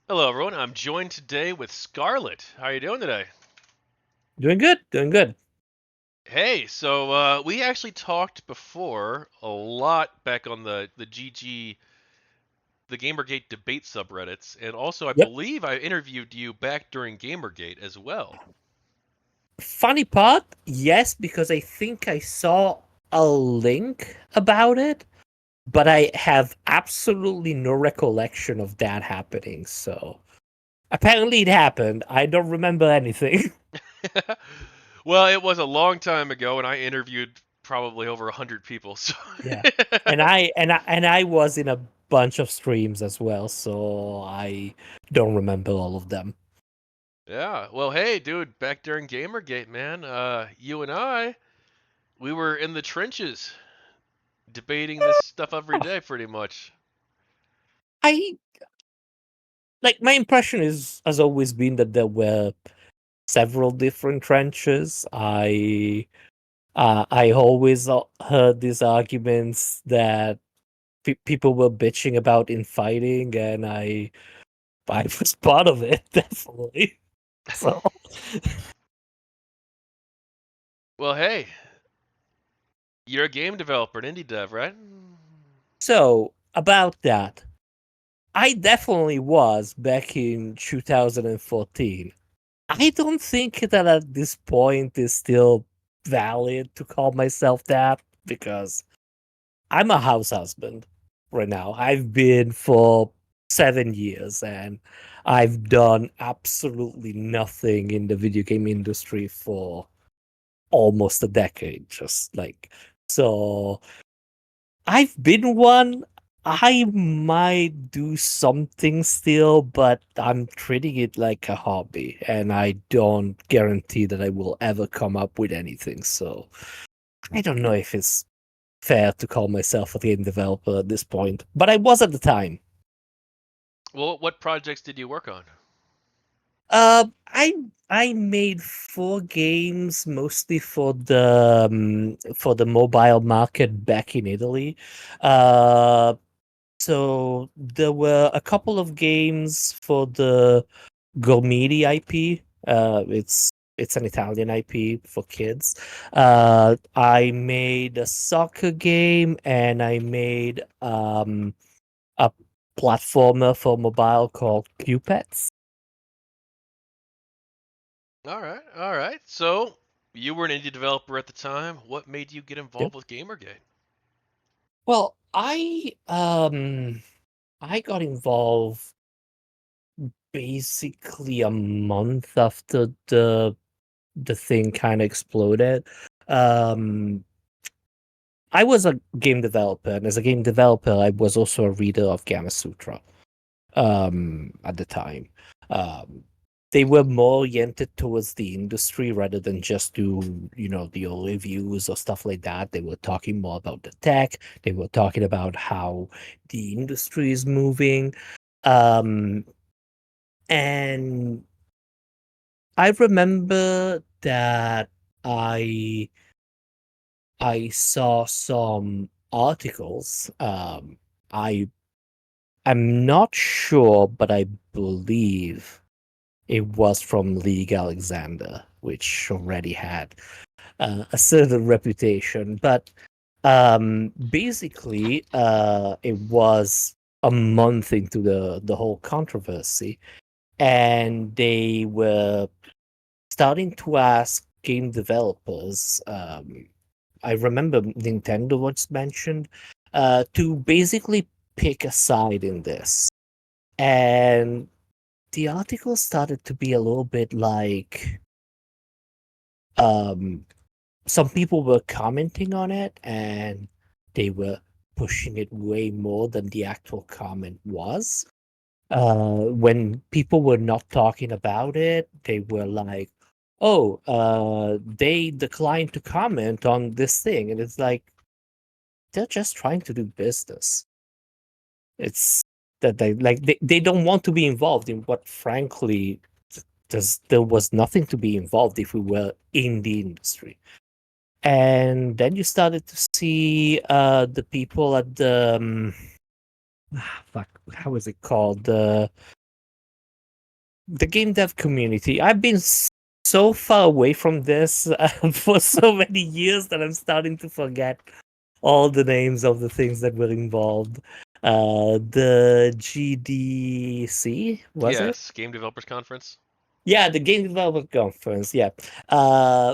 Hello, everyone. I'm joined today with Scarlet. How are you doing today? Doing good, doing good. Hey, we actually talked before a lot back on the GG the GamerGate debate subreddits, and also I Yep. believe I interviewed you back during GamerGate as well. Funny part, yes, because I think I saw a link about it, but I have absolutely no recollection of that happening. So apparently it happened. I don't remember anything. Well, it was a long time ago, and I interviewed probably over 100 people. So Yeah. And I was in a bunch of streams as well, so I don't remember all of them. yeah. Well, hey, dude, back during GamerGate, man, you and we were in the trenches debating this stuff every Oh, day, pretty much. I like my impression is has always been that there were several different trenches. I always heard these arguments that people were bitching about in fighting, and I was part of it definitely. So Well, hey, you're a game developer, an indie dev, right? so about that, I definitely was back in 2014. I don't think that at this point is still valid to call myself that because I'm a house husband right now. I've been for 7 years and I've done absolutely nothing in the video game industry for almost a decade. Just like, so I've been one. I might do something still, but I'm treating it like a hobby and I don't guarantee that I will ever come up with anything. So I don't know if it's fair to call myself a game developer at this point, but I was at the time. Well, what projects did you work on? I made 4 games, mostly for the mobile market back in Italy. Uh, so there were a couple of games for the Gormiti IP. It's an Italian IP for kids. I made a soccer game and I made a platformer for mobile called Cupets. All right, all right. So, you were an indie developer at the time. What made you get Yep. involved with Gamergate? Well, I got involved basically a month after the thing kind of exploded. Um I was a game developer, and as a game developer, I was also a reader of Gamma Sutra. At the time. Um, they were more oriented towards the industry rather than just do, the old reviews or stuff like that. They were talking more about the tech. They were talking about how the industry is moving. Um, and I remember that I I saw some articles. I I'm not sure, but I believe it was from League Alexander, which already had a certain reputation. But basically, it was a month into the whole controversy, and they were starting to ask game developers. I remember Nintendo was mentioned to basically pick a side in this. And the article started to be a little bit like um some people were commenting on it and they were pushing it way more than the actual comment was. When people were not talking about it, they were like, oh, they declined to comment on this thing. And it's like, they're just trying to do business. It's that they don't want to be involved in what frankly there was nothing to be involved if we were in the industry. And then you started to see the people at the fuck, how is it called? the game dev community. I've been so far away from this for so many years that I'm starting to forget all the names of the things that were involved. The GDC, was it? Yes, Game Developers Conference. Yeah, the Game Developer Conference. Yeah,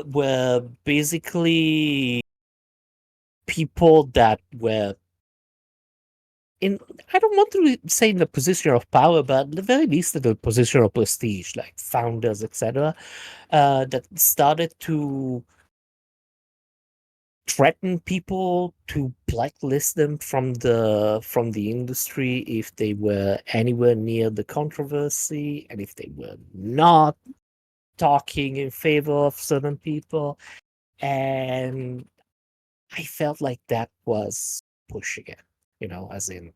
where basically people that were in, I don't want to say in a position of power, but at the very least in a position of prestige, like founders, etc., that started to threaten people to blacklist them from the industry if they were anywhere near the controversy and if they were not talking in favor of certain people. And I felt like that was pushing it, as in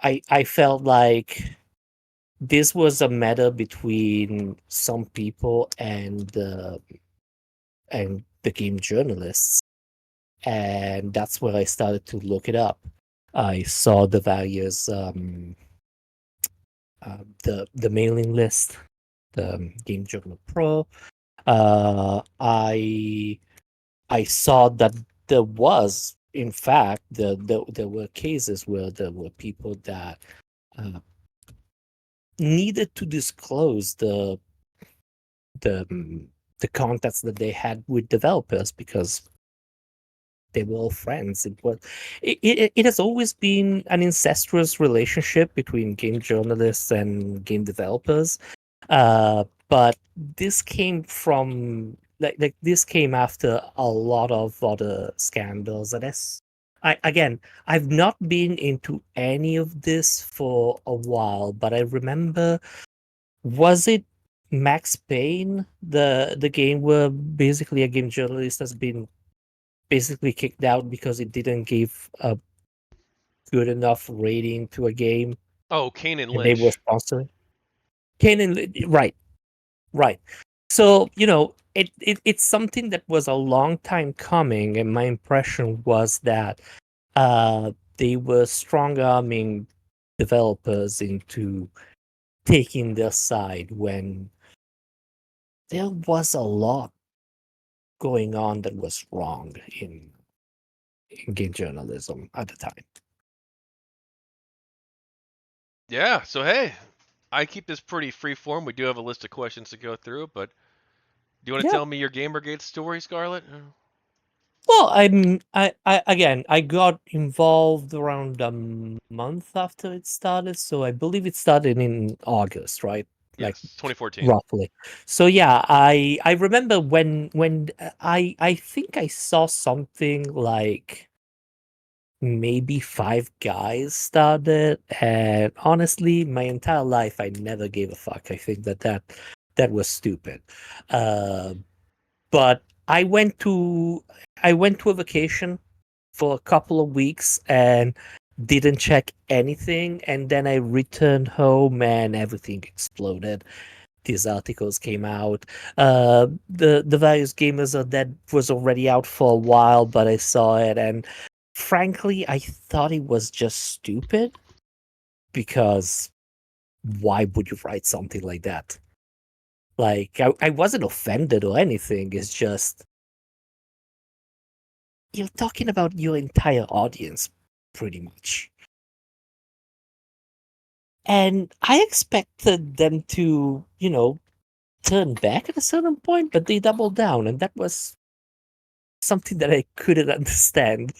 I felt like this was a matter between some people and the game journalists. And that's where I started to look it up. I saw the various the mailing list, the Game Journal Pro. I saw that there was, in fact, there were cases where there were people that uh, needed to disclose the the contacts that they had with developers because they were all friends. It has always been an incestuous relationship between game journalists and game developers. But this came from like this came after a lot of other scandals. And I've not been into any of this for a while, but I remember, was it Max Payne, the game where basically a game journalist has been basically kicked out because it didn't give a good enough rating to a game, Oh, Kane and and they were Lynch. sponsoring. Right, right. So it's something that was a long time coming, and my impression was that they were strong arming developers into taking their side when there was a lot going on that was wrong in game journalism at the time. Yeah, so hey, I keep this pretty free form. We do have a list of questions to go through, but do you want to Yeah. tell me your GamerGate story, Scarlet? Well, I again, I got involved around a month after it started, so I believe it started in August, right? Like Yes, 2014. roughly. So yeah, I remember when I think I saw something like maybe five guys started, and honestly, my entire life I never gave a fuck. I think that was stupid. Uh, but I went to a vacation for a couple of weeks and didn't check anything, and then I returned home and everything exploded. These articles came out. The various gamers are dead was already out for a while, but I saw it, and frankly, I thought it was just stupid because why would you write something like that? Like, I wasn't offended or anything. It's just you're talking about your entire audience, pretty much. And I expected them to, turn back at a certain point, but they doubled down, and that was something that I couldn't understand,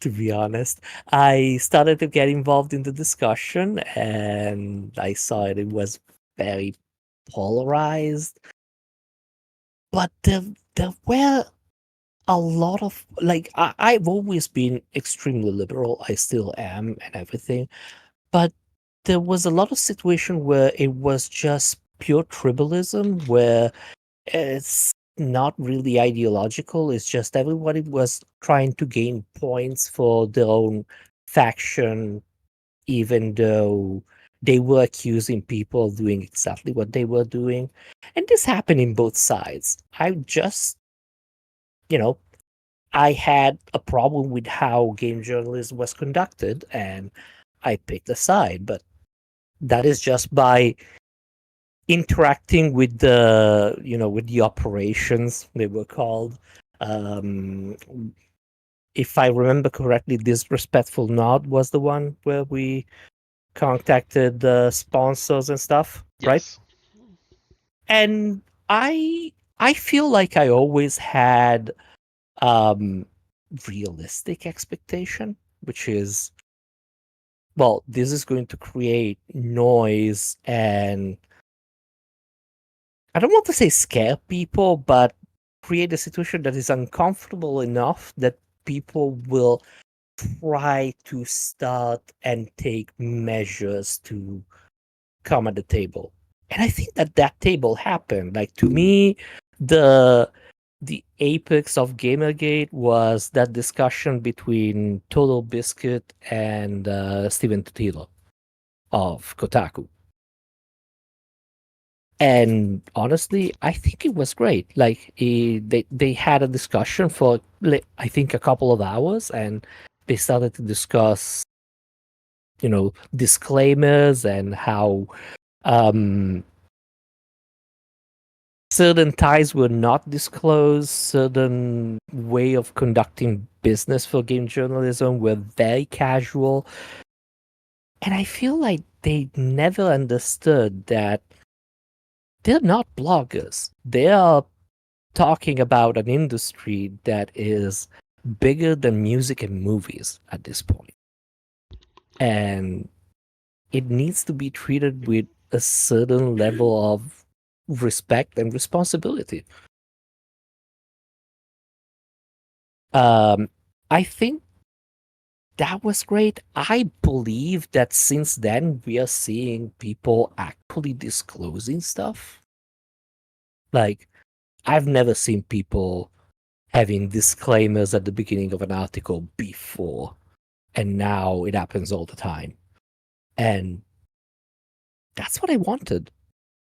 to be honest. I started to get involved in the discussion, and I saw it was very polarized. But there were a lot of, like, I've always been extremely liberal. I still am and everything. But there was a lot of situation where it was just pure tribalism, where it's not really ideological. It's just everybody was trying to gain points for their own faction, even though they were accusing people of doing exactly what they were doing. And this happened in both sides. You know, I had a problem with how game journalism was conducted, and I picked a side. But that is just by interacting with the with the operations they were called. Um, if I remember correctly, Disrespectful Nod was the one where we contacted the sponsors and stuff, right? Yes. And I I feel like I always had um realistic expectation, which is, well, this is going to create noise, and I don't want to say scare people, but create a situation that is uncomfortable enough that people will try to start and take measures to come at the table. And I think that that table happened. Like, to me, the apex of Gamergate was that discussion between TotalBiscuit and Stephen Totilo of Kotaku. And honestly, I think it was great. Like, they had a discussion for, like, I think, a couple of hours, and they started to discuss, disclaimers and how um certain ties were not disclosed, certain way of conducting business for game journalism were very casual. And I feel like they never understood that they're not bloggers. They are talking about an industry that is bigger than music and movies at this point. And it needs to be treated with a certain level of respect and responsibility. Um, I think that was great. I believe that since then we are seeing people actually disclosing stuff. Like, I've never seen people having disclaimers at the beginning of an article before, and now it happens all the time. And that's what I wanted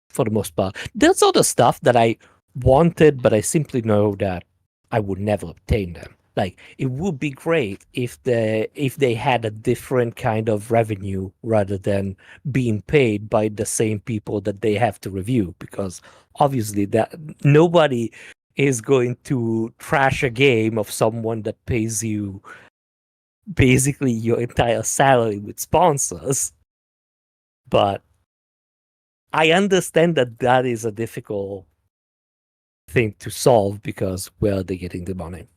for the most part. There's other stuff that I wanted, but I simply know that I would never obtain them. Like, it would be great if they had a different kind of revenue rather than being paid by the same people that they have to review, because obviously that nobody is going to trash a game of someone that pays you basically your entire salary with sponsors. But I understand that that is a difficult thing to solve, because where are they getting the money?